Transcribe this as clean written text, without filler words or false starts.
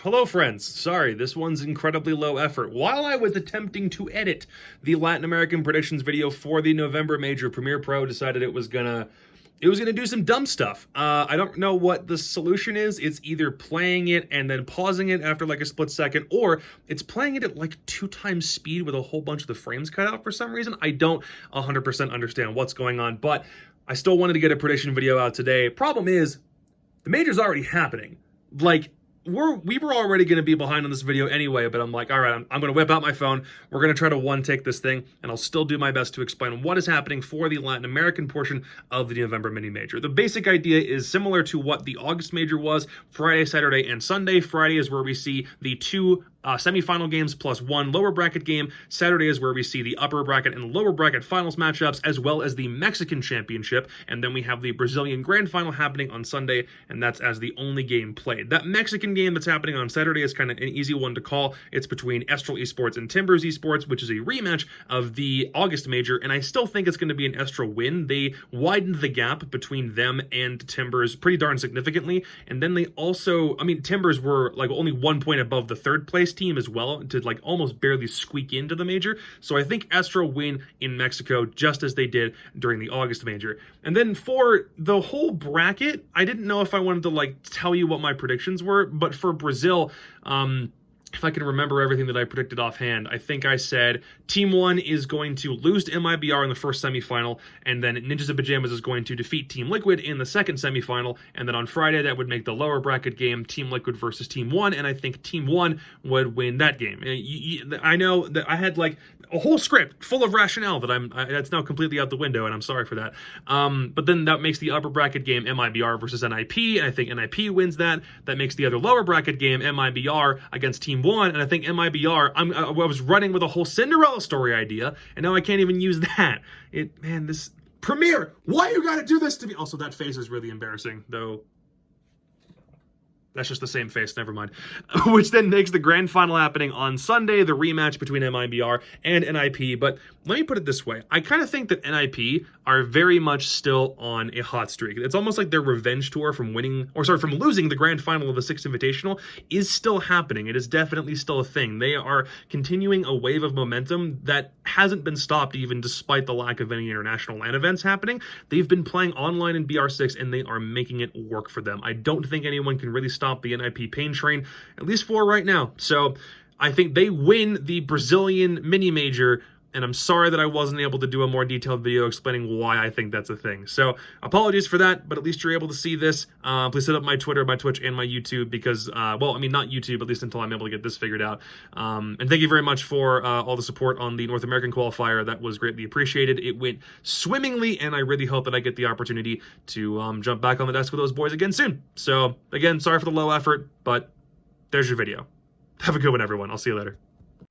Hello friends, sorry, this one's incredibly low effort. While I was attempting to edit the Latin American predictions video for the November Major, Premiere Pro decided it was gonna do some dumb stuff. I don't know what the solution is. It's either playing it and then pausing it after like a split second, or it's playing it at like 2 times speed with a whole bunch of the frames cut out for some reason. I don't 100% understand what's going on, but I still wanted to get a prediction video out today. Problem is, the Major's already happening. Like, we were already going to be behind on this video anyway, but I'm like, all right, I'm going to whip out my phone. We're going to try to one-take this thing, and I'll still do my best to explain what is happening for the Latin American portion of the November mini major. The basic idea is similar to what the August major was: Friday, Saturday, and Sunday. Friday is where we see the 2 semifinal games plus 1 lower bracket game. Saturday is where we see the upper bracket and lower bracket finals matchups, as well as the Mexican Championship, and then we have the Brazilian Grand Final happening on Sunday, and that's as the only game played. That Mexican game that's happening on Saturday is kind of an easy one to call. It's between Estral Esports and Timbers Esports, which is a rematch of the August major, and I still think it's going to be an Estral win. They widened the gap between them and Timbers pretty darn significantly, and then they also, I mean, Timbers were like only 1 point above the third place team as well, to like almost barely squeak into the major. So I think Estral win in Mexico just as they did during the August major. And then for the whole bracket, I didn't know if I wanted to like tell you what my predictions were, but for Brazil, if I can remember everything that I predicted offhand, I think I said Team 1 is going to lose to MIBR in the first semifinal, and then Ninjas in Pajamas is going to defeat Team Liquid in the second semifinal, and then on Friday that would make the lower bracket game Team Liquid versus Team 1, and I think Team 1 would win that game. I know that I had like a whole script full of rationale that that's now completely out the window, and I'm sorry for that. But then that makes the upper bracket game MIBR versus NIP, and I think NIP wins that. That makes the other lower bracket game MIBR against Team 1, and I think MIBR, I was running with a whole Cinderella story idea, and now I can't even use that. Man, this Premiere, why you gotta do this to me? Also, that face is really embarrassing, though. That's just the same face, never mind. Which then makes the grand final happening on Sunday, the rematch between MIBR and NIP. But let me put it this way. I kind of think that NIP are very much still on a hot streak. It's almost like their revenge tour from losing the grand final of the 6th Invitational is still happening. It is definitely still a thing. They are continuing a wave of momentum that hasn't been stopped even despite the lack of any international LAN events happening. They've been playing online in BR6 and they are making it work for them. I don't think anyone can really stop the NIP pain train, at least for right now. So I think they win the Brazilian mini major, and I'm sorry that I wasn't able to do a more detailed video explaining why I think that's a thing. So apologies for that, but at least you're able to see this. Please hit up my Twitter, my Twitch, and my YouTube because, well, I mean, not YouTube, at least until I'm able to get this figured out. And thank you very much for all the support on the North American qualifier. That was greatly appreciated. It went swimmingly, and I really hope that I get the opportunity to jump back on the desk with those boys again soon. So, again, sorry for the low effort, but there's your video. Have a good one, everyone. I'll see you later.